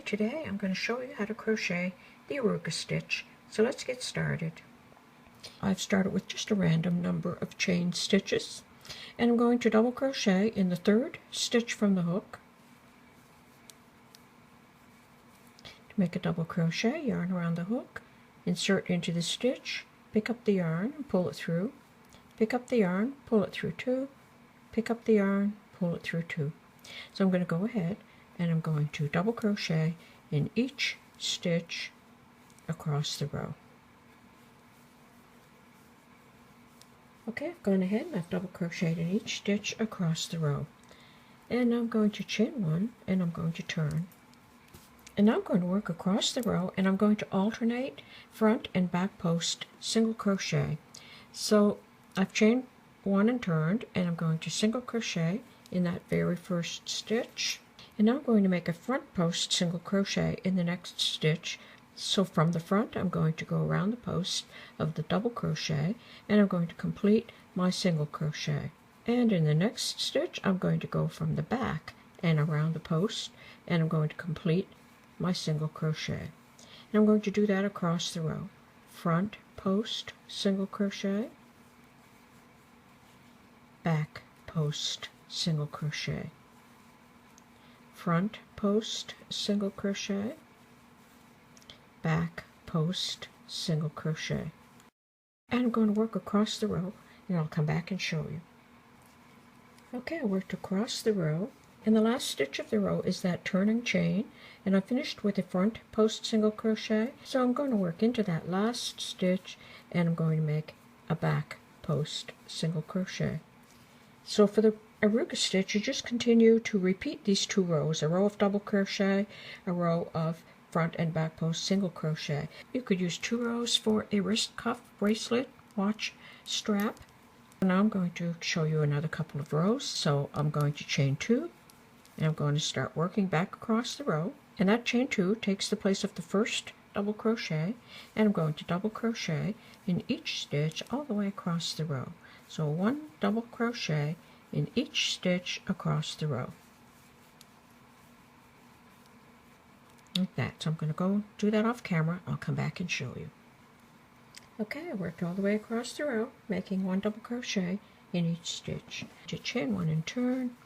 Today I'm going to show you how to crochet the Arruga stitch. So let's get started. I've started with just a random number of chain stitches, and I'm going to double crochet in the third stitch from the hook. To make a double crochet, yarn around the hook, insert into the stitch, pick up the yarn and pull it through, pick up the yarn, pull it through two, pick up the yarn, pull it through two. So I'm going to go ahead and I'm going to double crochet in each stitch across the row. Okay, I've gone ahead and I've double crocheted in each stitch across the row. And now I'm going to chain one and I'm going to turn. And now I'm going to work across the row and I'm going to alternate front and back post single crochet. So I've chained one and turned, and I'm going to single crochet in that very first stitch. And now I'm going to make a front post single crochet in the next stitch. So from the front I'm going to go around the post of the double crochet and I'm going to complete my single crochet. And in the next stitch I'm going to go from the back and around the post and I'm going to complete my single crochet. And I'm going to do that across the row. Front post single crochet, back post single crochet, front post single crochet, back post single crochet. And I'm going to work across the row and I'll come back and show you. Okay, I worked across the row and the last stitch of the row is that turning chain, and I finished with a front post single crochet. So I'm going to work into that last stitch and I'm going to make a back post single crochet. So for the Arruga stitch, you just continue to repeat these two rows, a row of double crochet, a row of front and back post single crochet. You could use two rows for a wrist cuff, bracelet, watch, strap. Now I'm going to show you another couple of rows. So I'm going to chain two and I'm going to start working back across the row, and that chain two takes the place of the first double crochet, and I'm going to double crochet in each stitch all the way across the row. So one double crochet in each stitch across the row. Like that. So I'm going to go do that off camera. I'll come back and show you. Okay, I worked all the way across the row, making one double crochet in each stitch. To chain one and turn.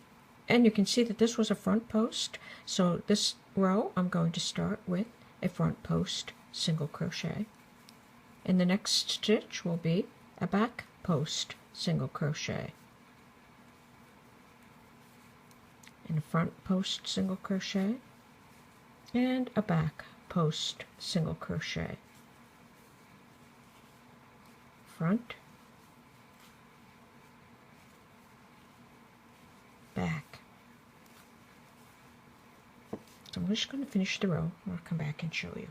And you can see that this was a front post. So this row I'm going to start with a front post single crochet. And the next stitch will be a back post single crochet. And a front post single crochet. And a back post single crochet. Front, back. So I'm just going to finish the row and I'll come back and show you.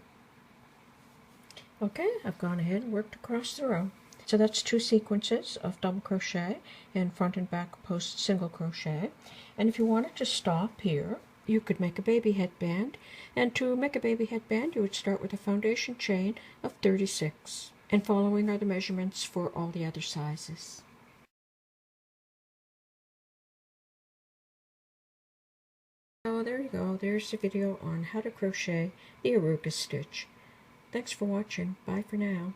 Okay, I've gone ahead and worked across the row. So that's two sequences of double crochet and front and back post single crochet. And if you wanted to stop here, you could make a baby headband. And to make a baby headband, you would start with a foundation chain of 36. And following are the measurements for all the other sizes. So there you go, there's the video on how to crochet the Arruga stitch. Thanks for watching. Bye for now.